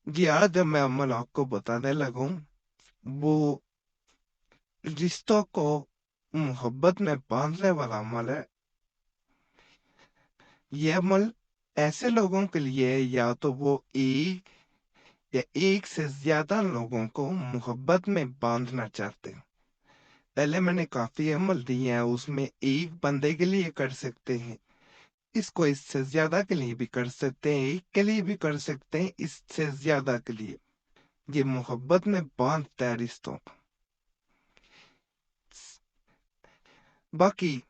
जी आज जब मैं अमल आपको बताने लगूं, वो रिश्तों को मोहब्बत में बांधने वाला अमल है। ये अमल ऐसे लोगों के लिए है, या तो वो एक या एक से ज्यादा लोगों को मोहब्बत में बांधना चाहते हैं। पहले मैंने काफी अमल दिए हैं, उसमें एक बंदे के लिए कर सकते हैं, इसको इससे ज्यादा के लिए भी कर सकते हैं, एक के लिए भी कर सकते हैं, इससे ज्यादा के लिए। ये मोहब्बत में बांधता है रिश्तों को। बाकी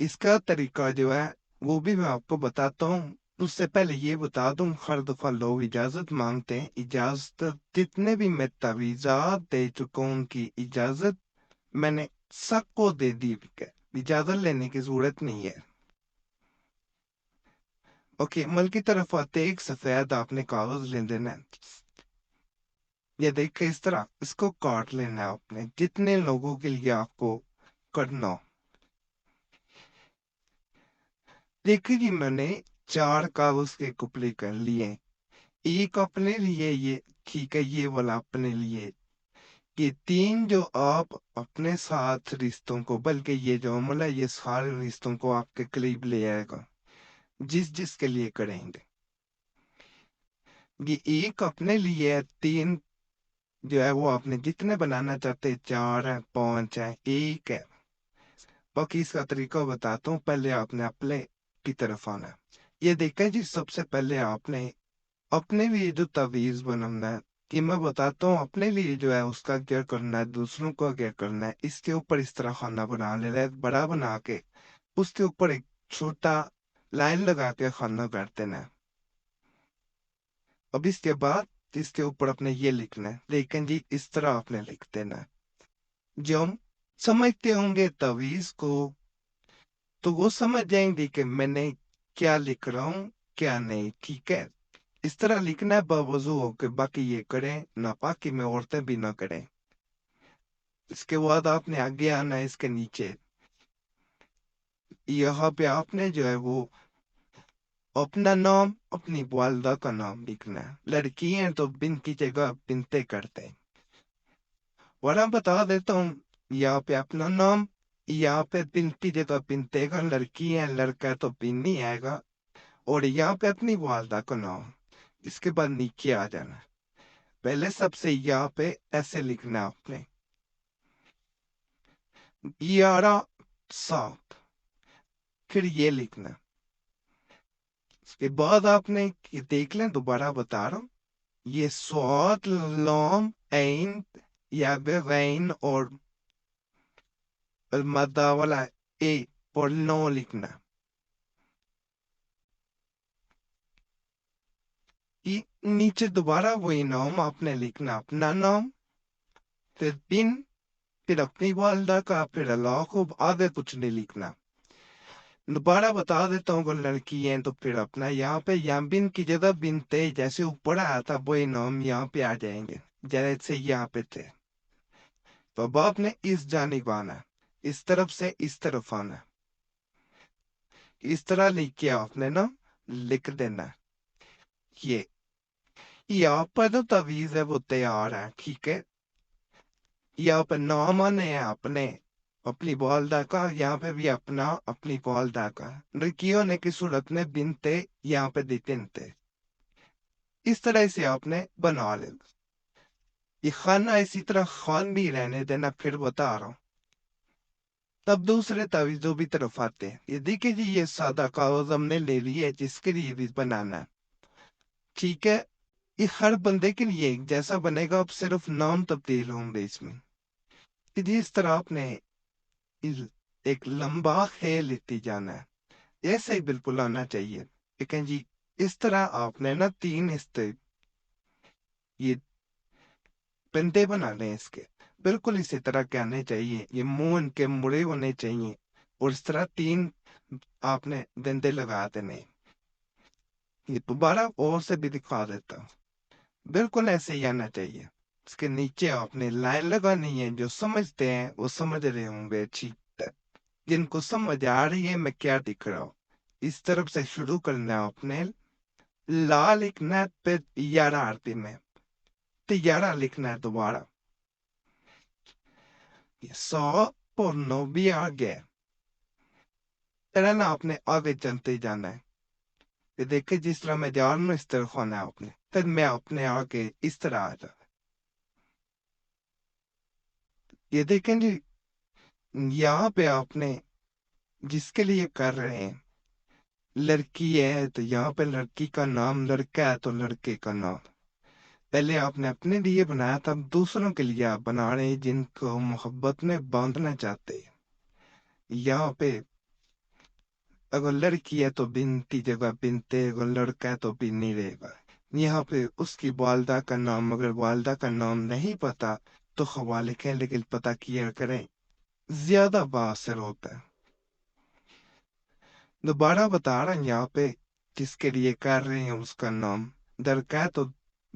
इसका तरीका जो है वो भी मैं आपको बताता हूँ। उससे पहले ये बता दूं, हर दफा लोग इजाजत मांगते हैं। इजाजत जितने भी मैं तवीज़ात दे चुका हूं, उनकी इजाजत मैंने सबको दे दी है। इजाजत लेने की जरूरत नहीं है। ओके, अमल की तरफ आते, एक सफेद आपने कागज ले लेना है। ये देखिए, इस तरह इसको काट लेना है आपने, जितने लोगों के लिए आपको करना हो। देखिए जी, मैंने 4 कागज के कुपले कर लिए। एक अपने लिए, ये ठीक है, ये वाला अपने लिए। ये 3 जो आप अपने साथ रिश्तों को, बल्कि ये जो अमल है, ये सारे रिश्तों को आपके करीब ले आएगा, जिस जिसके लिए करेंगे। ये एक अपने लिए है, 3 जो है वो आपने जितने बनाना चाहते हैं, 4 है, 5 है, 1 है। बाकी इसका तरीका बताता हूँ। पहले आपने अपने की तरफ आना है। ये देखा जी, सबसे पहले आपने अपने लिए जो तावीज बनाना है, कि मैं बताता हूँ अपने लिए जो है उसका क्या करना है, दूसरों का क्या करना है। इसके ऊपर इस तरह खाना बना लेना है, बड़ा बना के उसके ऊपर एक छोटा लाइन लगा के खाना कर देना है। अब इसके बाद इसके ऊपर अपने ये लिखना है, लेकिन जी इस तरह आपने लिख देना है। जो हम समझते होंगे तावीज को, तो वो समझ जाएंगे कि मैंने क्या लिख रहा हूँ, क्या नहीं। ठीक है, इस तरह लिखना है बावजू हो के बाकी ये करें, नापाकी में औरतें भी ना करें। इसके बाद आपने आगे आना है, इसके नीचे यहाँ पे आपने जो है वो अपना नाम, अपनी वालदा का नाम लिखना है। लड़की है तो बिन की जगह बिनते करते हैं। और मैं बता देता हूँ, यहाँ पे अपना नाम, यहाँ पे बिन की जगह बिनते का। लड़की है, लड़का है तो बिन नहीं आएगा। और यहाँ पे अपनी वालदा का नाम। इसके बाद नीचे आ जाना। पहले सबसे यहाँ पे ऐसे लिखना है आपने, 11 7। फिर ये लिखना। इसके बाद आपने ये देख लें, दोबारा बता रहा हूँ, ये स्वाद लॉम ऐन या गैन और मदा वाला ए और नो लिखना। ये नीचे दोबारा वही नाम आपने लिखना, अपना नाम, फिर बिन, फिर अपनी वालदा का, फिर अल्लाह को, आगे कुछ नहीं लिखना। दोबारा बता देता हूँ, अगर लड़की है तो फिर अपना यहाँ पे बिन की जगह बिनते, जैसे ऊपर आया था वही नाम यहाँ पे आ जाएंगे, जैसे यहाँ पे थे। तो अब आपने इस जानिब आना, इस तरफ से इस तरफ आना। इस तरह लिख के आपने ना लिख देना। ये यहाँ पर जो तवीज है वो तैयार है, ठीक है। यहाँ पर नाम आने हैं अपने, अपनी वालदा का, यहाँ पे भी अपना, अपनी वालदा का। लड़कियों ने की सूरत में बिनते यहाँ पे देते थे। इस तरह से आपने बना लेना। ये खाना इसी तरह खान भी रहने देना, फिर बता रहा हूँ। तब दूसरे तावीजों भी तरफ आते हैं। ये देखिए जी, ये सादा कागज हमने ले लिया है, जिसके लिए भी बनाना है, ठीक है। ये हर बंदे के लिए एक जैसा बनेगा, अब सिर्फ नाम तब्दील होंगे इसमें। कि जी इस तरह आपने इस- एक लंबा खेल लेती जाना है, ऐसे ही बिल्कुल आना चाहिए। लेकिन जी इस तरह आपने ना 3 हिस्से, ये बंदे बनाने हैं इसके, बिल्कुल इसी तरह के आने चाहिए। ये मुंह इनके मुड़े होने चाहिए, और इस तरह 3 आपने डंडे लगा देने। ये दोबारा और से भी दिखा देता हूँ, बिल्कुल ऐसे ही आना चाहिए। इसके नीचे आपने लाइन लगानी है। जो समझते हैं वो समझ रहे होंगे अच्छी तरह। जिनको समझ आ रही है मैं क्या दिख रहा हूँ, इस तरफ से शुरू करना है आपने। ला लिखना है फिर 11 आरती में, तो 11 लिखना है दोबारा। ये 100 और 9 भी आ गया। तेरा ना आपने आगे चलते जाना है। ये देखे जिस तरह मैं जा रहा हूँ इस तरह खाना है आपने, फिर मैं अपने आगे इस तरह आ जाए। ये देखें जी, यहाँ पे आपने जिसके लिए कर रहे हैं, लड़की है तो यहाँ पे लड़की का नाम, लड़का है तो लड़के का नाम। पहले आपने अपने लिए बनाया था, अब दूसरों के लिए आप बना रहे हैं जिनको मोहब्बत में बांधना चाहते हैं। यहाँ पे अगर लड़की है तो बिनती जगह बिनते, अगर लड़का है तो बिन नहीं रहेगा। यहाँ पे उसकी वालदा का नाम, अगर वालदा का नाम नहीं पता तो खवा लिखें, लेकिन पता किया करें, ज्यादा बासर होता है। दोबारा बता रहा हूँ, यहाँ पे जिसके लिए कर रहे हैं उसका नाम, लड़का है तो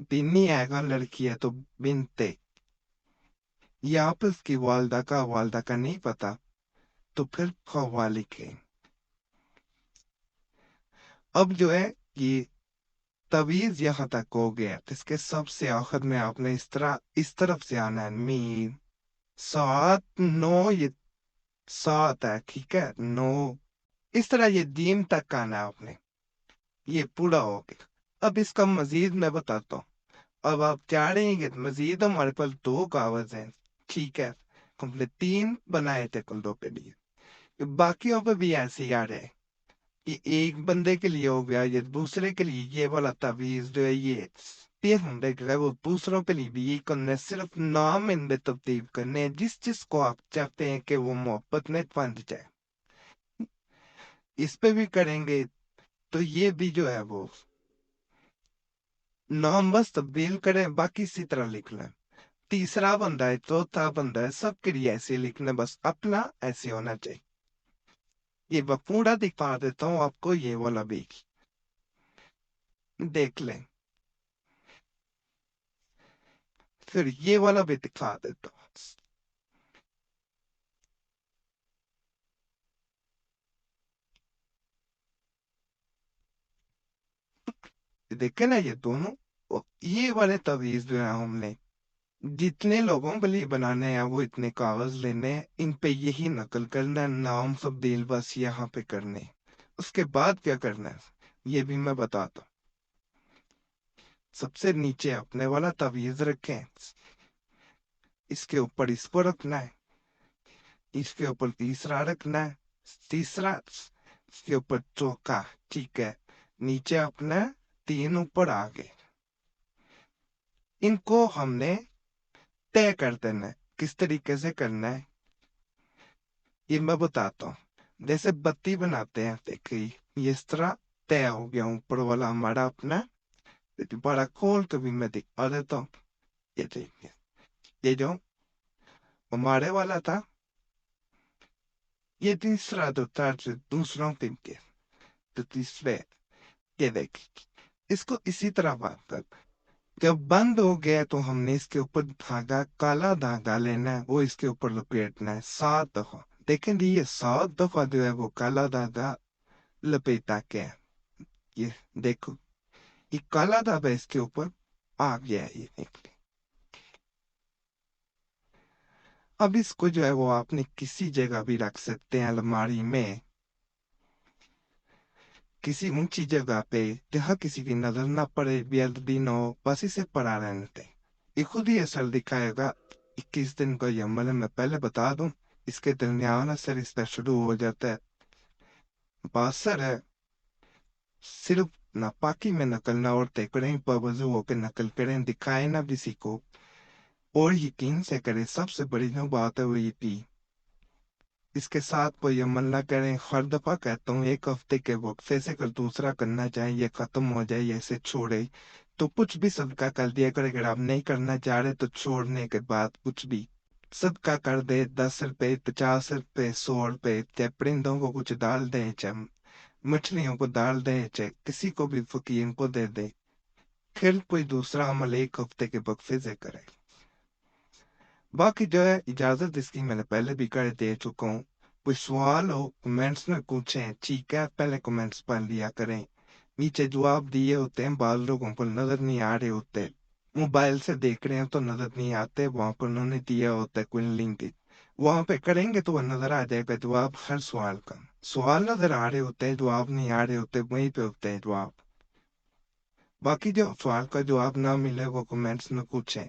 बिन्नी आएगा, लड़की है तो बिनते। यहाँ पे उसकी वालदा का नहीं पता तो फिर खवा लिखें। अब जो है ये तवीज यहाँ तक हो गया, तो इसके सबसे आखिर में आपने इस तरफ से आना है, मीम 7 9, ये 7 है, ठीक है, 9, इस तरह ये दीन तक आना है आपने। ये पूरा हो गया। अब इसका मजीद मैं बताता हूँ। अब आप चाह रहे हैं कि मजीद हमारे पास 2 कागज हैं, ठीक है, हमने 3 बनाए थे कुल्लों के लिए, बाकियों पे भी ऐसे ही आ रहे हैं। ये एक बंदे के लिए हो गया, ये दूसरे के लिए ये वाला तावीज जो है ये 3 का है, वो दूसरों के लिए भी ये करना है। सिर्फ नाम इनमें तब्दील करने हैं, जिस जिसको आप चाहते हैं कि वो मोहब्बत में बंध जाए, इस पे भी करेंगे। तो ये भी जो है वो नाम बस तब्दील करें, बाकी इसी तरह लिख लें। तीसरा बंदा है, चौथा बंदा है, सबके लिए ऐसे लिखना, बस अपना ऐसे होना चाहिए। ये मैं पूरा दिखा देता हूँ आपको, ये वाला भी देख लें, फिर ये वाला भी दिखा देता हूँ। देखे ना ये दोनों, ये वाले तवीज जो है हमने जितने लोगों के लिए बनाने हैं वो इतने कागज लेने हैं, इन पे यही नकल करना है, नाम तब्दील बस यहाँ पे करने हैं। उसके बाद क्या करना है ये भी मैं बताता हूँ। सबसे नीचे अपने वाला तवीज रखें, इसके ऊपर इसको रखना है, इसके ऊपर तीसरा रखना है, तीसरा, इसके ऊपर चौथा, ठीक है, नीचे अपना 3 ऊपर आ गए। इनको हमने तय कर देना है, किस तरीके से करना है ये मैं बताता हूँ। जैसे बत्ती बनाते हैं, देखिए ये इस तरह तय हो गया ऊपर वाला हमारा अपना। दोबारा खोल के भी मैं दिखा देता हूँ। ये देखिए, ये जो हमारे वाला था, ये तीसरा जो था जो दूसरों के लिए, तो तीसरे, ये देखिए, इसको इसी तरह बात कर। जब बंद हो गया तो हमने इसके ऊपर धागा, काला धागा लेना है, वो इसके ऊपर लपेटना है 7 दफा। देखें जी, ये 7 दफा जो है वो काला धागा लपेटा के है। ये देखो, ये काला धागा इसके ऊपर आ गया है, ये देख। अब इसको जो है वो आपने किसी जगह भी रख सकते हैं, अलमारी में, किसी ऊंची जगह पे, जहाँ किसी की नजर ना पड़े, बेअदबी ना हो, बस इसे पड़ा रहने दें। ये खुद ही असर दिखाएगा। 21 दिन का ये अमल है, मैं पहले बता दूं, इसके दरमियान असर इसका शुरू हो जाता है। बासर है, सिर्फ नापाकी में नकल ना और करें, बावजू होकर नकल करें, दिखाए ना किसी को, और यकीन से करें। सबसे बड़ी जो बात है वो ये थी, इसके साथ कोई अमल ना करें। हर दफा कहता हूँ, 1 हफ्ते के वक्फे से अगर दूसरा करना चाहे, ये खत्म हो जाए या इसे छोड़े, तो कुछ भी सदका कर दिया कर। अगर आप नहीं करना चाह रहे तो छोड़ने के बाद कुछ भी सदका कर दे, 10 रुपए, 50 रुपए, 100 रुपए, चाहे परिंदों को कुछ डाल दें, चाहे मछलियों को डाल दें, चाहे किसी को भी फकीर को दे दे, फिर कोई दूसरा अमल 1 हफ्ते के वक्फे से करे। बाकी जो है इजाजत इसकी मैंने पहले भी कर दे चुका हूँ। कोई सवाल हो कमेंट्स में पूछें, ठीक है, पहले कमेंट्स पढ़ लिया करें। نیچے جواب دیے ہوتے ہیں، بعض لوگوں کو نظر نہیں آ رہے ہوتے، موبائل سے دیکھ رہے ہیں تو نظر نہیں آتے، وہاں پر انہوں نے دیا ہوتا ہے کوئی لنک، وہاں پہ کریں گے تو وہ نظر آ جائے گا جواب ہر سوال کا، سوال نظر آ رہے ہوتے ہیں، جواب نہیں آ رہے ہوتے، وہیں پہ ہوتے ہیں جواب۔ باقی جو سوال کا جواب نہ ملے وہ کمنٹس میں پوچھیں۔